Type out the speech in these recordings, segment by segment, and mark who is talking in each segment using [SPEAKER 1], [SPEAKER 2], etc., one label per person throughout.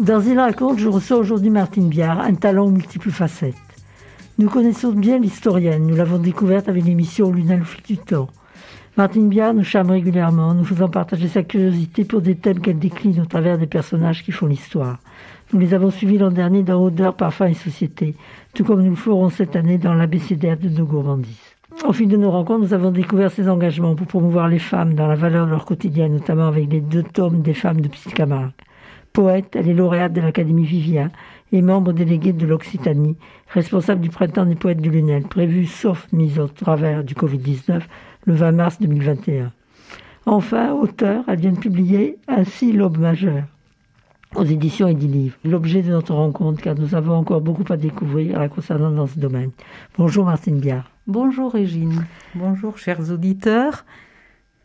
[SPEAKER 1] Dans Il raconte, je reçois aujourd'hui Martine Biard, un talent aux multiples facettes. Nous connaissons bien l'historienne, nous l'avons découverte avec l'émission Luna le fil du temps. Martine Biard nous charme régulièrement, nous faisant partager sa curiosité pour des thèmes qu'elle décline au travers des personnages qui font l'histoire. Nous les avons suivis l'an dernier dans Odeur, Parfum et Société, tout comme nous le ferons cette année dans l'abécédaire de nos gourmandises. Au fil de nos rencontres, nous avons découvert ses engagements pour promouvoir les femmes dans la valeur de leur quotidien, notamment avec les 2 tomes des femmes de Petite Camargue. Poète, elle est lauréate de l'Académie Vivien et membre déléguée de l'Occitanie, responsable du Printemps des poètes du Lunel, prévu sauf mise au travers du Covid-19 le 20 mars 2021. Enfin, auteure, elle vient de publier Ainsi l'aube majeure aux éditions Edilivre. L'objet de notre rencontre, car nous avons encore beaucoup à découvrir la concernant dans ce domaine. Bonjour Martine Biard.
[SPEAKER 2] Bonjour Régine. Bonjour chers auditeurs.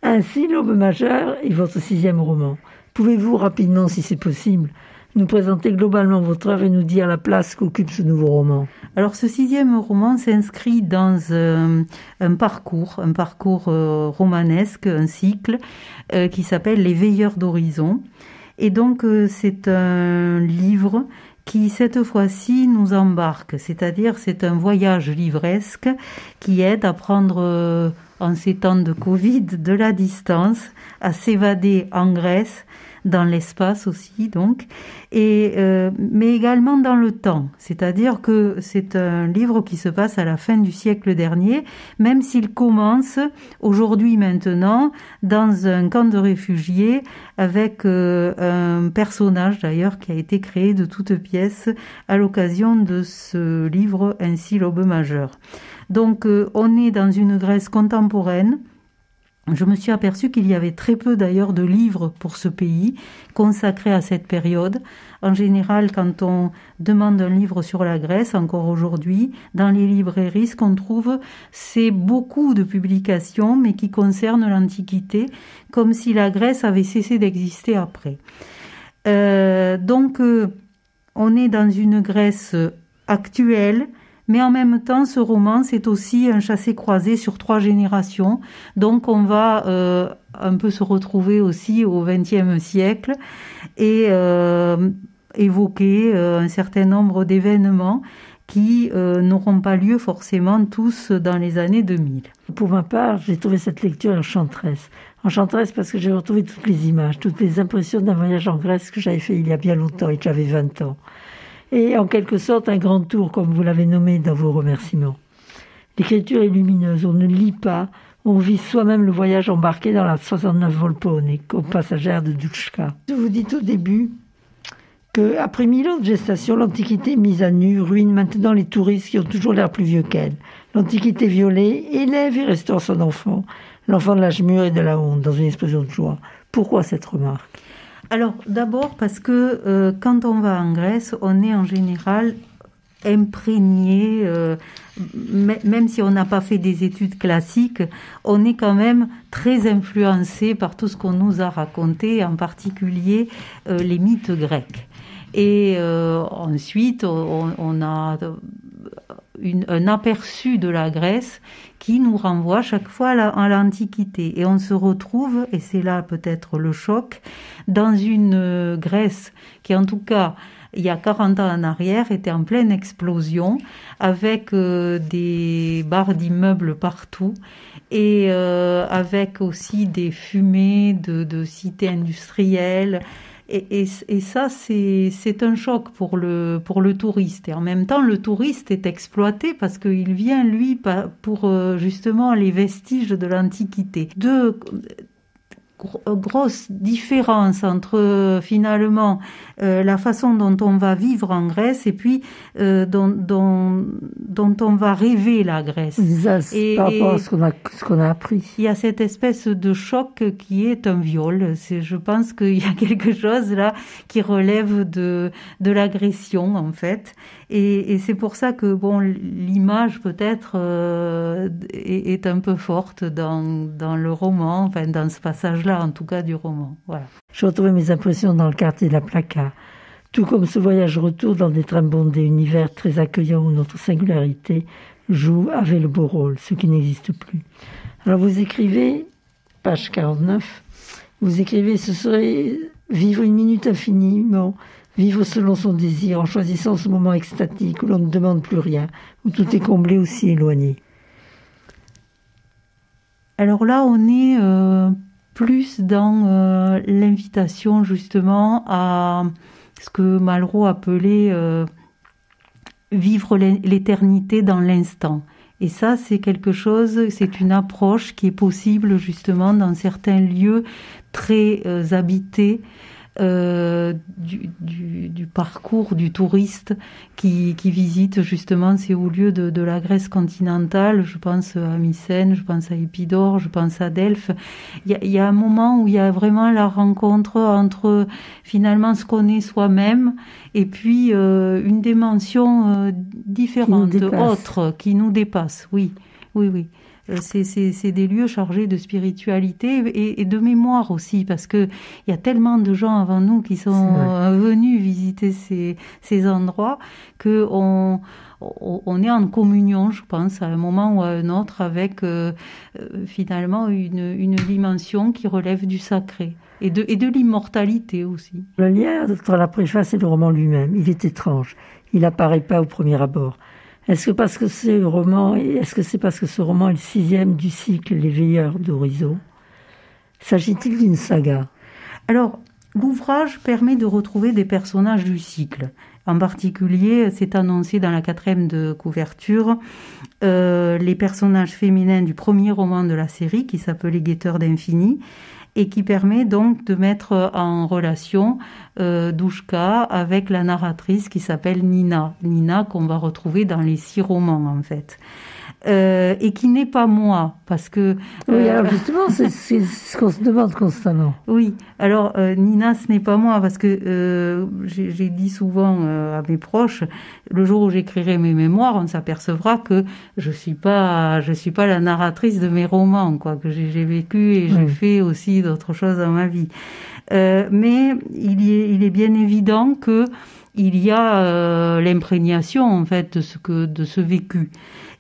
[SPEAKER 1] Ainsi l'aube majeure est votre 6e roman. Pouvez-vous rapidement, si c'est possible, nous présenter globalement votre œuvre et nous dire la place qu'occupe ce nouveau roman?
[SPEAKER 2] Alors ce 6e roman s'inscrit dans un parcours romanesque, un cycle qui s'appelle Les Veilleurs d'Horizon. Et donc c'est un livre qui cette fois-ci nous embarque, c'est-à-dire c'est un voyage livresque qui aide à prendre en ces temps de Covid de la distance, à s'évader en Grèce, dans l'espace aussi donc, mais également dans le temps, c'est-à-dire que c'est un livre qui se passe à la fin du siècle dernier, même s'il commence aujourd'hui maintenant dans un camp de réfugiés avec un personnage d'ailleurs qui a été créé de toutes pièces à l'occasion de ce livre Ainsi l'aube majeure. Donc on est dans une Grèce contemporaine. Je me suis aperçue qu'il y avait très peu d'ailleurs de livres pour ce pays consacrés à cette période. En général, quand on demande un livre sur la Grèce, encore aujourd'hui, dans les librairies, ce qu'on trouve, c'est beaucoup de publications, mais qui concernent l'Antiquité, comme si la Grèce avait cessé d'exister après. Donc, on est dans une Grèce actuelle, mais en même temps, ce roman, c'est aussi un chassé-croisé sur 3 générations. Donc, on va un peu se retrouver aussi au XXe siècle et évoquer un certain nombre d'événements qui n'auront pas lieu forcément tous dans les années 2000.
[SPEAKER 1] Pour ma part, j'ai trouvé cette lecture enchanteresse. Enchanteresse parce que j'ai retrouvé toutes les images, toutes les impressions d'un voyage en Grèce que j'avais fait il y a bien longtemps et que j'avais 20 ans. Et en quelque sorte un grand tour, comme vous l'avez nommé dans vos remerciements. L'écriture est lumineuse, on ne lit pas, on vit soi-même le voyage embarqué dans la 69 Volpone, comme passagère de Dushka. Vous dites au début qu'après 1000 ans de gestation, l'Antiquité mise à nu ruine maintenant les touristes qui ont toujours l'air plus vieux qu'elle. L'Antiquité violée élève et restaure son enfant, l'enfant de l'âge mûr et de la honte, dans une explosion de joie. Pourquoi cette remarque ?
[SPEAKER 2] Alors d'abord parce que quand on va en Grèce, on est en général imprégné, même si on n'a pas fait des études classiques, on est quand même très influencé par tout ce qu'on nous a raconté, en particulier les mythes grecs. Et ensuite, on a un aperçu de la Grèce qui nous renvoie chaque fois à l'Antiquité. Et on se retrouve, et c'est là peut-être le choc, dans une Grèce qui, en tout cas, il y a 40 ans en arrière, était en pleine explosion, avec des barres d'immeubles partout, et avec aussi des fumées de cités industrielles. Et ça, c'est un choc pour le touriste. Et en même temps, le touriste est exploité parce qu'il vient, lui, pour justement les vestiges de l'Antiquité. Deux grosses différences entre finalement la façon dont on va vivre en Grèce et puis dont on va rêver la Grèce.
[SPEAKER 1] Par rapport à ce qu'on a appris.
[SPEAKER 2] Il y a cette espèce de choc qui est un viol. Je pense qu'il y a quelque chose là qui relève de l'agression en fait. Et c'est pour ça que l'image peut-être est un peu forte dans le roman, enfin dans ce passage-là en tout cas du roman. Voilà.
[SPEAKER 1] Je retrouvais mes impressions dans le quartier de la Plaka, tout comme ce voyage retour dans des trains bondés, univers très accueillant où notre singularité joue avait le beau rôle, ce qui n'existe plus. Alors vous écrivez, page 49, vous écrivez « Ce serait Vivre une minute infiniment, vivre selon son désir, en choisissant ce moment extatique où l'on ne demande plus rien, où tout est comblé ou si éloigné.
[SPEAKER 2] Alors là, on est plus dans l'invitation justement à ce que Malraux appelait vivre l'éternité dans l'instant. Et ça, c'est quelque chose, c'est une approche qui est possible justement dans certains lieux très habités du parcours du touriste qui visite justement ces hauts lieux de la Grèce continentale. Je pense à Mycène, je pense à Épidore, je pense à Delphes. Il y a un moment où il y a vraiment la rencontre entre finalement ce qu'on est soi-même et puis une dimension différente, autre, qui nous dépasse. Oui. C'est des lieux chargés de spiritualité et de mémoire aussi, parce que il y a tellement de gens avant nous qui sont venus visiter ces endroits que on est en communion, je pense, à un moment ou à un autre, avec finalement une dimension qui relève du sacré et de l'immortalité aussi.
[SPEAKER 1] Le lien entre la préface et le roman lui-même, il est étrange. Il n'apparaît pas au premier abord. Est-ce que c'est parce que ce roman est le 6e du cycle Les Veilleurs d'Horizon? S'agit-il d'une saga?
[SPEAKER 2] Alors, l'ouvrage permet de retrouver des personnages du cycle. En particulier, c'est annoncé dans la 4e de couverture, les personnages féminins du premier roman de la série, qui s'appelait Guetteur d'infini, et qui permet donc de mettre en relation Douchka avec la narratrice qui s'appelle Nina. Nina qu'on va retrouver dans les 6 romans en fait. Et qui n'est pas moi, parce que...
[SPEAKER 1] Oui, alors justement, c'est ce qu'on se demande constamment.
[SPEAKER 2] Oui, alors Nina, ce n'est pas moi, parce que j'ai dit souvent à mes proches, le jour où j'écrirai mes mémoires, on s'apercevra que je suis pas la narratrice de mes romans, quoi, que j'ai vécu et j'ai fait aussi d'autres choses dans ma vie. Mais il est bien évident que il y a l'imprégnation en fait de ce vécu.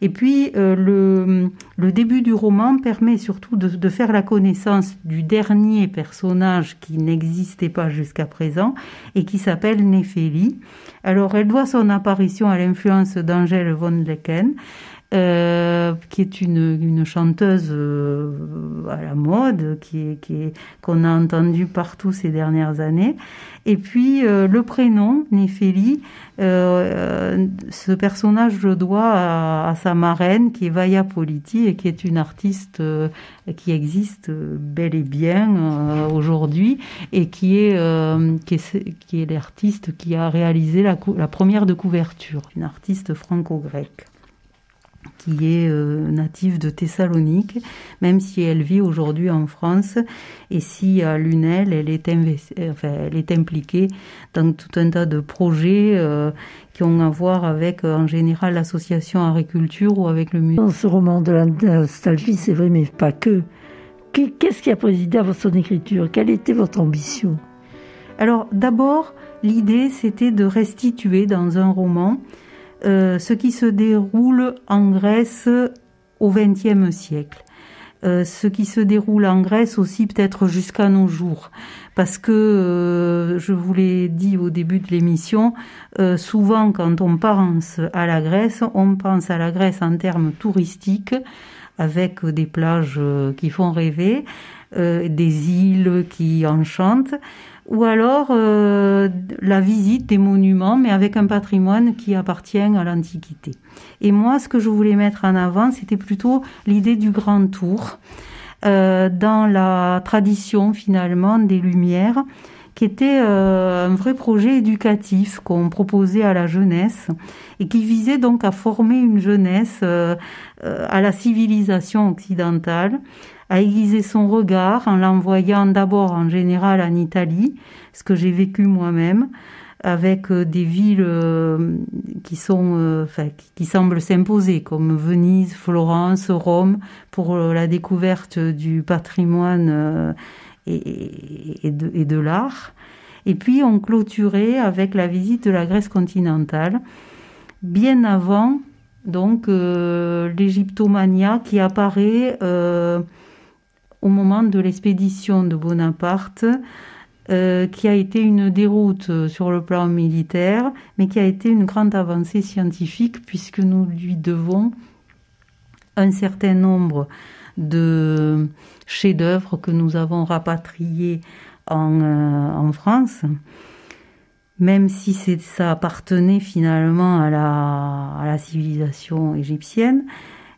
[SPEAKER 2] Et puis le début du roman permet surtout de faire la connaissance du dernier personnage qui n'existait pas jusqu'à présent et qui s'appelle Néphélie. Alors elle doit son apparition à l'influence d'Angèle von Lecken, qui est une chanteuse à la mode, qu'on a entendu partout ces dernières années. Et puis le prénom Néphélie, ce personnage le doit à sa marraine qui est Vaya Politi et qui est une artiste qui existe bel et bien aujourd'hui et qui est l'artiste qui a réalisé la première de couverture, une artiste franco-grecque qui est native de Thessalonique, même si elle vit aujourd'hui en France. Et si à l'UNEL, elle est impliquée dans tout un tas de projets qui ont à voir avec, en général, l'association agriculture ou avec le musée.
[SPEAKER 1] Dans ce roman de la nostalgie, c'est vrai, mais pas que. Qu'est-ce qui a présidé à son écriture? Quelle était votre ambition?
[SPEAKER 2] Alors, d'abord, l'idée, c'était de restituer dans un roman ce qui se déroule en Grèce au XXe siècle. Ce qui se déroule en Grèce aussi peut-être jusqu'à nos jours. Parce que, je vous l'ai dit au début de l'émission, souvent quand on pense à la Grèce, on pense à la Grèce en termes touristiques, avec des plages qui font rêver, des îles qui enchantent, ou alors la visite des monuments, mais avec un patrimoine qui appartient à l'Antiquité. Et moi, ce que je voulais mettre en avant, c'était plutôt l'idée du grand tour, dans la tradition finalement des Lumières, qui était un vrai projet éducatif qu'on proposait à la jeunesse et qui visait donc à former une jeunesse à la civilisation occidentale, à aiguiser son regard en l'envoyant d'abord en général en Italie, ce que j'ai vécu moi-même, avec des villes qui semblent s'imposer, comme Venise, Florence, Rome, pour la découverte du patrimoine et de l'art. Et puis on clôturait avec la visite de la Grèce continentale, bien avant donc l'égyptomania qui apparaît au moment de l'expédition de Bonaparte qui a été une déroute sur le plan militaire, mais qui a été une grande avancée scientifique, puisque nous lui devons un certain nombre de chefs-d'œuvre que nous avons rapatriés en France, même si ça appartenait finalement à la civilisation égyptienne,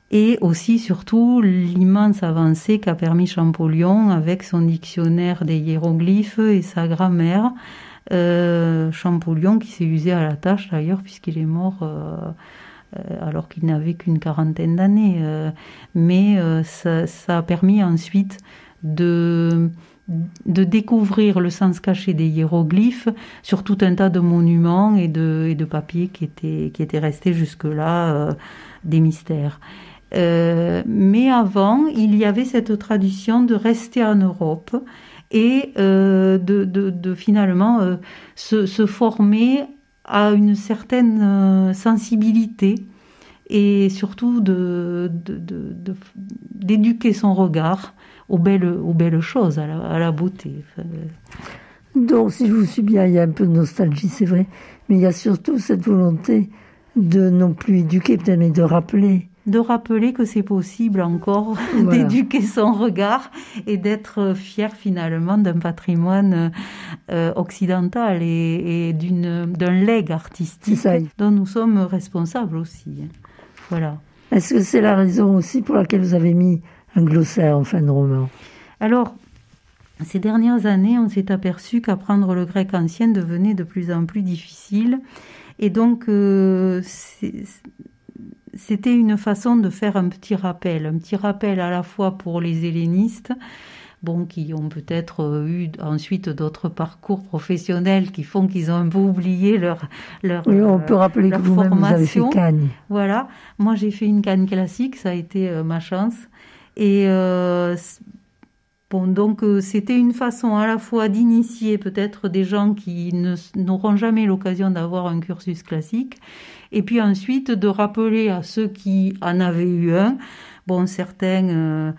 [SPEAKER 2] et aussi surtout l'immense avancée qu'a permis Champollion avec son dictionnaire des hiéroglyphes et sa grammaire. Champollion qui s'est usé à la tâche d'ailleurs, puisqu'il est mort alors qu'il n'avait qu'une quarantaine d'années. Mais ça a permis ensuite de découvrir le sens caché des hiéroglyphes sur tout un tas de monuments et de papiers qui étaient restés jusque-là des mystères. Mais avant, il y avait cette tradition de rester en Europe et de finalement se former à une certaine sensibilité et surtout d'éduquer son regard aux belles choses, à la beauté.
[SPEAKER 1] Donc, si je vous suis bien, il y a un peu de nostalgie, c'est vrai, mais il y a surtout cette volonté de non plus éduquer, peut-être, mais de rappeler.
[SPEAKER 2] De rappeler que c'est possible encore d'éduquer son regard et d'être fier finalement d'un patrimoine occidental et d'un legs artistique dont nous sommes responsables aussi. Voilà.
[SPEAKER 1] Est-ce que c'est la raison aussi pour laquelle vous avez mis un glossaire en fin de roman?
[SPEAKER 2] Alors, ces dernières années, on s'est aperçu qu'apprendre le grec ancien devenait de plus en plus difficile. Et donc, c'était une façon de faire un petit rappel à la fois pour les hellénistes, qui ont peut-être eu ensuite d'autres parcours professionnels qui font qu'ils ont un peu oublié leur
[SPEAKER 1] oui, on peut rappeler que vous-même vous avez fait Cagne.
[SPEAKER 2] Voilà, moi j'ai fait une Cagne classique, ça a été ma chance. Et donc c'était une façon à la fois d'initier peut-être des gens qui n'auront jamais l'occasion d'avoir un cursus classique, et puis ensuite de rappeler à ceux qui en avaient eu un, certaines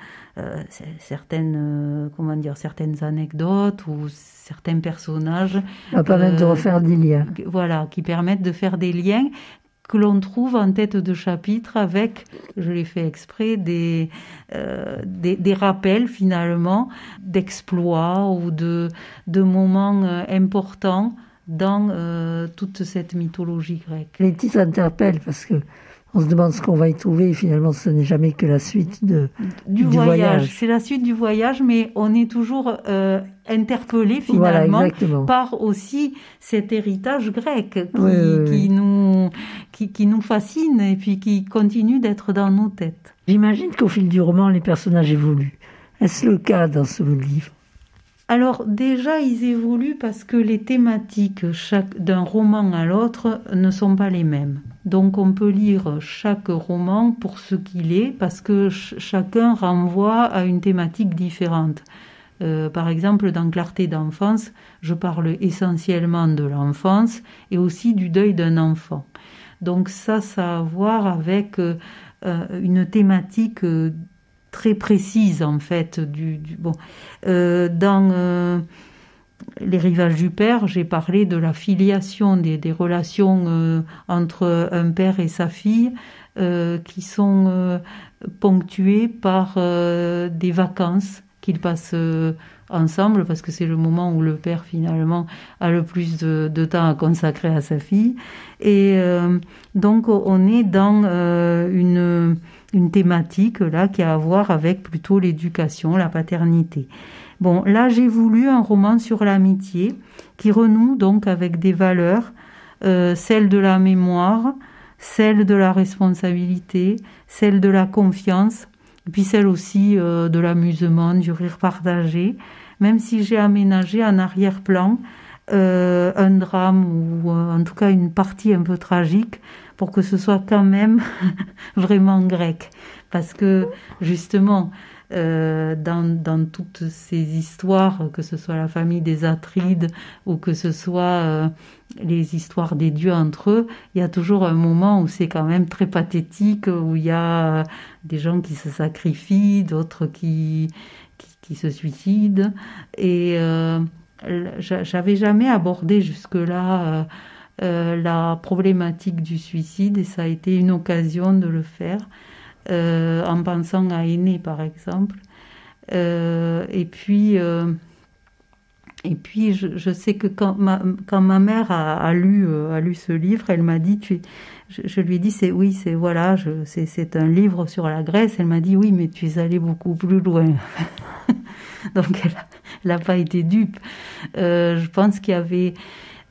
[SPEAKER 2] anecdotes ou certains personnages.
[SPEAKER 1] Ça permet de refaire des liens.
[SPEAKER 2] Voilà, qui permettent de faire des liens que l'on trouve en tête de chapitre avec, je l'ai fait exprès, des rappels finalement d'exploits ou de moments importants dans toute cette mythologie grecque.
[SPEAKER 1] Les titres interpellent parce que on se demande ce qu'on va y trouver et finalement ce n'est jamais que la suite du voyage.
[SPEAKER 2] C'est la suite du voyage, mais on est toujours interpellé finalement par aussi cet héritage grec qui nous fascine et puis qui continue d'être dans nos têtes.
[SPEAKER 1] J'imagine qu'au fil du roman, les personnages évoluent. Est-ce le cas dans ce livre ?
[SPEAKER 2] Alors déjà, ils évoluent parce que les thématiques d'un roman à l'autre ne sont pas les mêmes. Donc on peut lire chaque roman pour ce qu'il est, parce que chacun renvoie à une thématique différente. Par exemple, dans Clarté d'enfance, je parle essentiellement de l'enfance et aussi du deuil d'un enfant. Donc ça a à voir avec une thématique très précise en fait. Dans Les rivages du père, j'ai parlé de la filiation des relations entre un père et sa fille qui sont ponctuées par des vacances qu'ils passent ensemble, parce que c'est le moment où le père finalement a le plus de temps à consacrer à sa fille. Et donc on est dans une thématique là qui a à voir avec plutôt l'éducation, la paternité. Bon, là j'ai voulu un roman sur l'amitié qui renoue donc avec des valeurs, celle de la mémoire, celle de la responsabilité, celle de la confiance, et puis celle aussi de l'amusement, du rire partagé, même si j'ai aménagé en arrière-plan un drame ou en tout cas une partie un peu tragique pour que ce soit quand même vraiment grec. Parce que justement, dans toutes ces histoires, que ce soit la famille des Atrides ou que ce soit les histoires des dieux entre eux, il y a toujours un moment où c'est quand même très pathétique, où il y a des gens qui se sacrifient, d'autres qui se suicident. Et j'avais jamais abordé jusque-là la problématique du suicide, et ça a été une occasion de le faire, en pensant à Aîné par exemple. Et puis je sais que quand ma mère a lu ce livre, elle m'a dit, je lui ai dit, c'est un livre sur la Grèce. Elle m'a dit, oui, mais tu es allée beaucoup plus loin. Donc elle n'a pas été dupe. Je pense qu'il y avait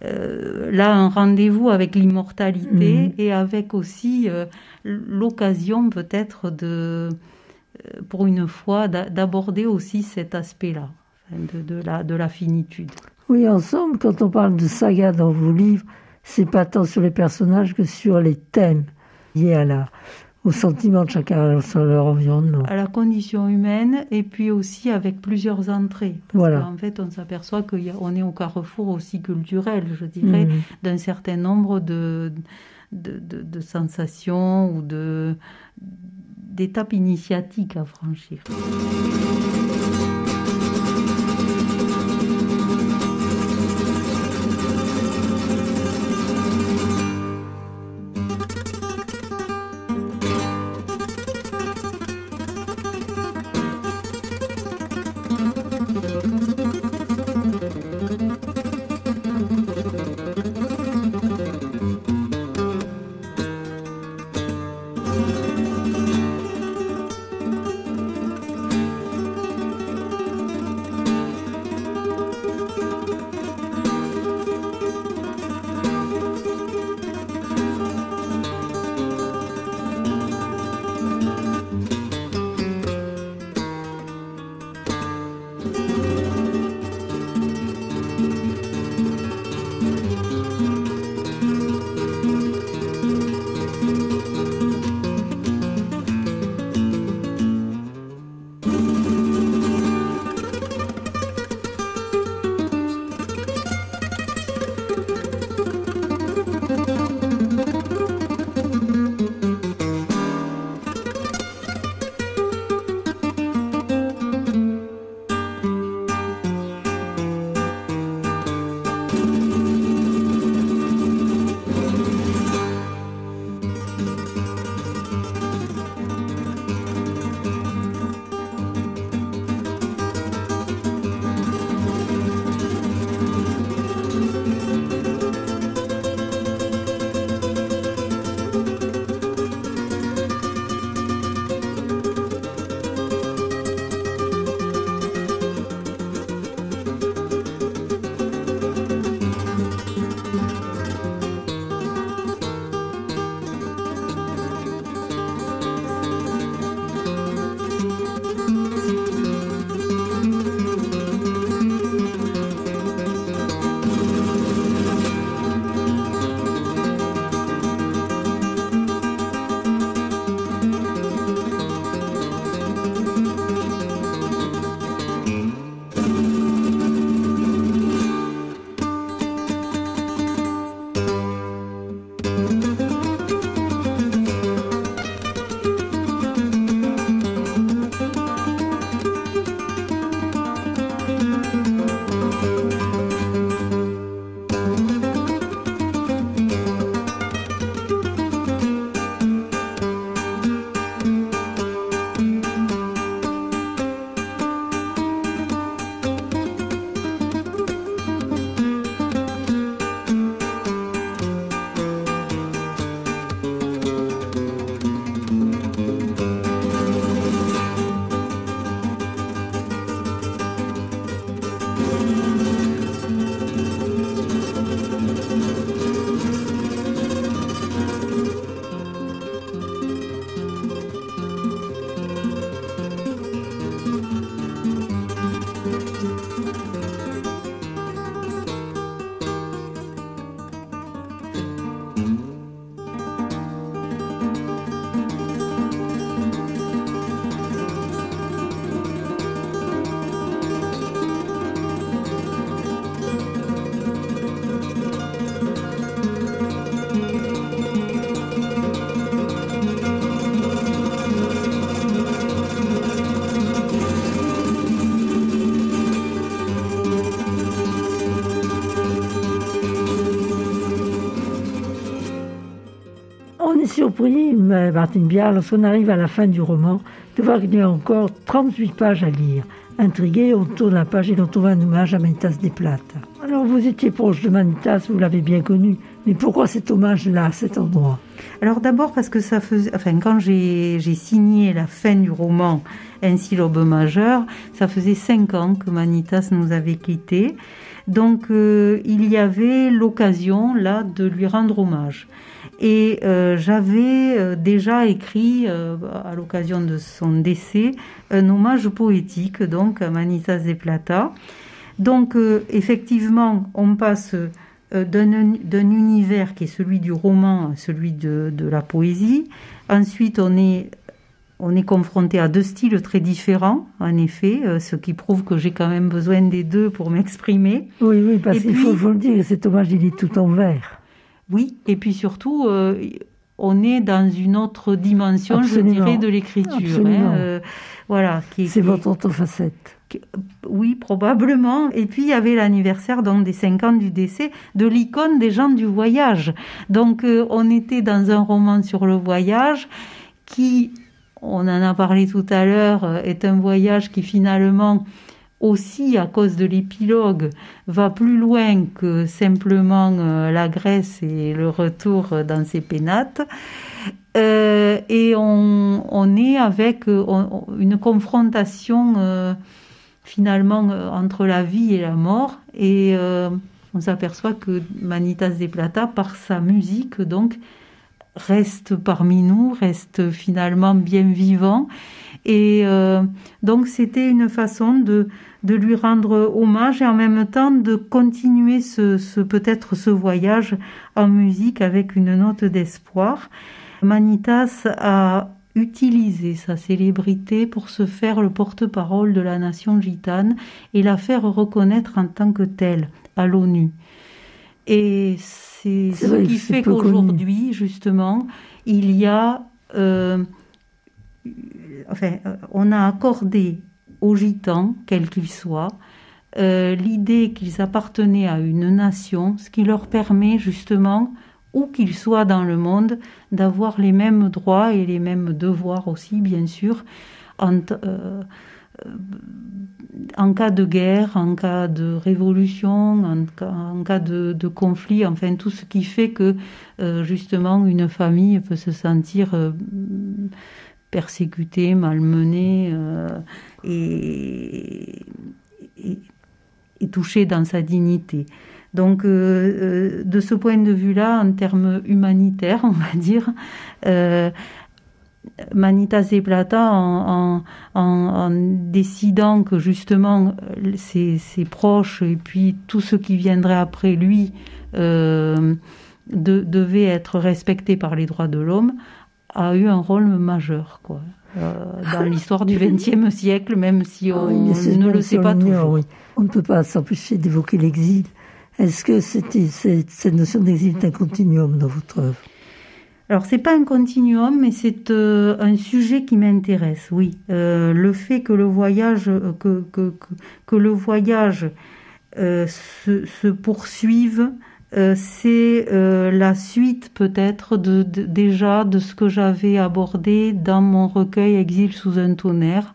[SPEAKER 2] là un rendez-vous avec l'immortalité, et avec aussi l'occasion peut-être pour une fois d'aborder aussi cet aspect-là, de la finitude.
[SPEAKER 1] Oui, en somme, quand on parle de saga dans vos livres, c'est pas tant sur les personnages que sur les thèmes liés au sentiment de chacun sur leur environnement.
[SPEAKER 2] À la condition humaine, et puis aussi avec plusieurs entrées. Parce qu'en fait, on s'aperçoit qu'on est au carrefour aussi culturel, je dirais, d'un certain nombre de sensations ou d'étapes initiatiques à franchir.
[SPEAKER 1] surpris, Martine Biard, lorsqu'on arrive à la fin du roman, de voir qu'il y a encore 38 pages à lire. Intrigué, on tourne la page et l'on trouve un hommage à Manitas de Plata. Alors vous étiez proche de Manitas, vous l'avez bien connu, mais pourquoi cet hommage-là, à cet endroit?
[SPEAKER 2] Alors d'abord parce que ça faisait, quand j'ai signé la fin du roman Ainsi l'aube majeure, ça faisait 5 ans que Manitas nous avait quittés. Donc il y avait l'occasion là de lui rendre hommage. Et j'avais déjà écrit à l'occasion de son décès un hommage poétique donc à Manitas de Plata. Donc effectivement, on passe d'un univers qui est celui du roman à celui de la poésie. Ensuite, on est confronté à 2 styles très différents, en effet, ce qui prouve que j'ai quand même besoin des 2 pour m'exprimer.
[SPEAKER 1] Oui, parce qu'il faut le dire, cet hommage, il est tout en vers.
[SPEAKER 2] Oui, et puis surtout, on est dans une autre dimension, absolument, je dirais, de l'écriture. Voilà,
[SPEAKER 1] c'est votre autre facette.
[SPEAKER 2] Oui, probablement. Et puis, il y avait l'anniversaire donc, des 5 ans du décès de l'icône des gens du voyage. Donc, on était dans un roman sur le voyage qui, on en a parlé tout à l'heure, est un voyage qui finalement, aussi à cause de l'épilogue, va plus loin que simplement la Grèce et le retour dans ses pénates. Et on est avec une confrontation finalement entre la vie et la mort. Et on s'aperçoit que Manitas de Plata, par sa musique, donc, reste parmi nous, reste finalement bien vivant. Et donc c'était une façon de lui rendre hommage et en même temps de continuer peut-être ce voyage en musique avec une note d'espoir. Manitas a utilisé sa célébrité pour se faire le porte-parole de la nation gitane et la faire reconnaître en tant que telle à l'ONU. Et c'est ce qui fait qu'aujourd'hui, justement, il y a... on a accordé aux Gitans, quels qu'ils soient, l'idée qu'ils appartenaient à une nation, ce qui leur permet justement, où qu'ils soient dans le monde, d'avoir les mêmes droits et les mêmes devoirs aussi, bien sûr, en cas de guerre, en cas de révolution, en cas de conflit, enfin tout ce qui fait que justement une famille peut se sentir persécutée, malmenée et touchée dans sa dignité. Donc de ce point de vue-là, en termes humanitaires, on va dire, Manitas de Plata, en décidant que justement ses proches et puis tout ce qui viendrait après lui devait être respecté par les droits de l'homme, a eu un rôle majeur, quoi, dans l'histoire du XXe siècle, même si on ne le sait pas toujours. Oui.
[SPEAKER 1] On ne peut pas s'empêcher d'évoquer l'exil. Est-ce que cette notion d'exil est un continuum dans votre œuvre?
[SPEAKER 2] Alors, c'est pas un continuum, mais c'est un sujet qui m'intéresse, oui. Le fait que le voyage, que le voyage se poursuive, c'est la suite peut-être déjà de ce que j'avais abordé dans mon recueil Exil sous un tonnerre,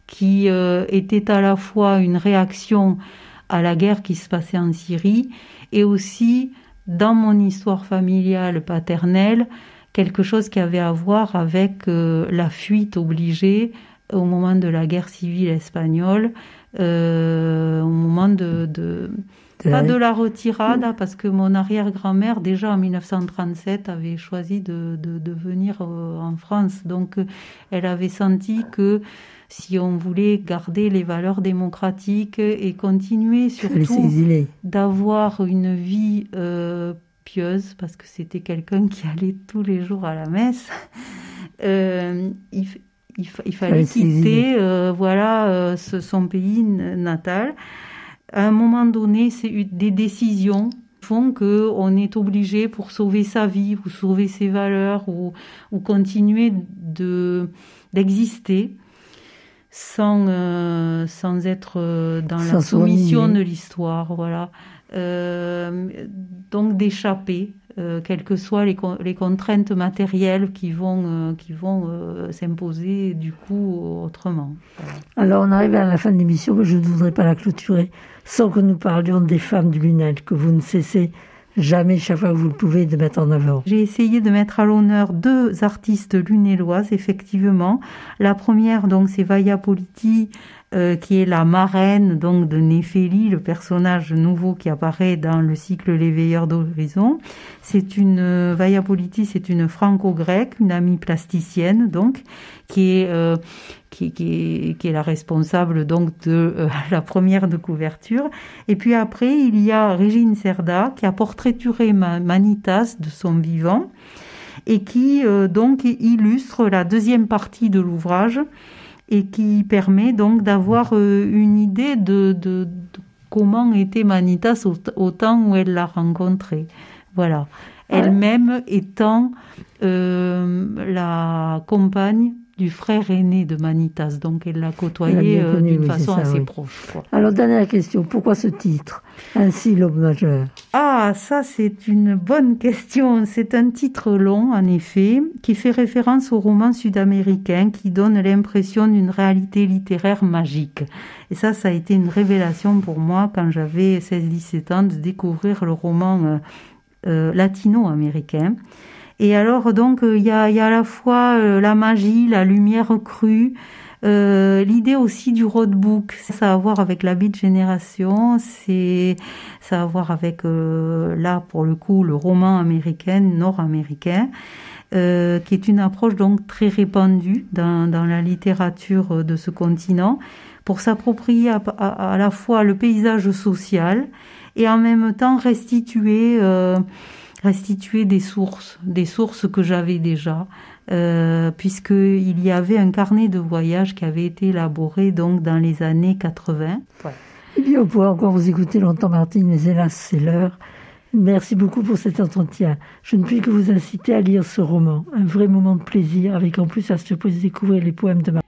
[SPEAKER 2] qui était à la fois une réaction à la guerre qui se passait en Syrie et aussi dans mon histoire familiale paternelle, quelque chose qui avait à voir avec la fuite obligée au moment de la guerre civile espagnole, au moment pas de la retirade, parce que mon arrière-grand-mère, déjà en 1937, avait choisi de venir en France. Donc, elle avait senti que si on voulait garder les valeurs démocratiques et continuer surtout d'avoir une vie pieuse, parce que c'était quelqu'un qui allait tous les jours à la messe, il fallait quitter son pays natal. À un moment donné, c'est des décisions font qu'on est obligé, pour sauver sa vie ou sauver ses valeurs ou continuer d'exister sans être dans la soumission de l'histoire, voilà. Donc d'échapper quelles que soient les contraintes matérielles qui vont s'imposer du coup autrement. Voilà.
[SPEAKER 1] Alors on arrive à la fin de l'émission, mais je ne voudrais pas la clôturer sans que nous parlions des femmes du Lunel, que vous ne cessez jamais, chaque fois que vous le pouvez, de mettre en avant.
[SPEAKER 2] J'ai essayé de mettre à l'honneur 2 artistes lunéloises, effectivement. La première, donc, c'est Vaya Politi, qui est la marraine donc de Néphélie, le personnage nouveau qui apparaît dans le cycle Les Veilleurs d'Horizon. Vaya Politi, c'est une franco-grecque, une amie plasticienne, donc, qui est la responsable donc de la première de couverture. Et puis après, il y a Régine Cerda qui a portraituré Manitas de son vivant et qui donc illustre la deuxième partie de l'ouvrage et qui permet donc d'avoir une idée de comment était Manitas au temps où elle l'a rencontré. Voilà. Elle-même étant la compagne du frère aîné de Manitas, donc elle l'a côtoyé d'une façon assez proche. Quoi.
[SPEAKER 1] Alors, dernière question, pourquoi ce titre, Ainsi l'aube majeure?
[SPEAKER 2] Ah, ça c'est une bonne question. C'est un titre long, en effet, qui fait référence au roman sud-américain qui donne l'impression d'une réalité littéraire magique. Et ça a été une révélation pour moi quand j'avais 16-17 ans de découvrir le roman latino-américain. Et alors donc il y a à la fois la magie, la lumière crue, l'idée aussi du roadbook. Ça a à voir avec la Beat Génération, ça a à voir avec là pour le coup le roman américain, nord-américain, qui est une approche donc très répandue dans la littérature de ce continent pour s'approprier à la fois le paysage social et en même temps restituer des sources que j'avais déjà, puisqu'il y avait un carnet de voyage qui avait été élaboré donc dans les années 80. Ouais.
[SPEAKER 1] Eh bien, on pourrait encore vous écouter longtemps, Martine, mais hélas, c'est l'heure. Merci beaucoup pour cet entretien. Je ne puis que vous inciter à lire ce roman. Un vrai moment de plaisir, avec en plus à se découvrir les poèmes de Martine.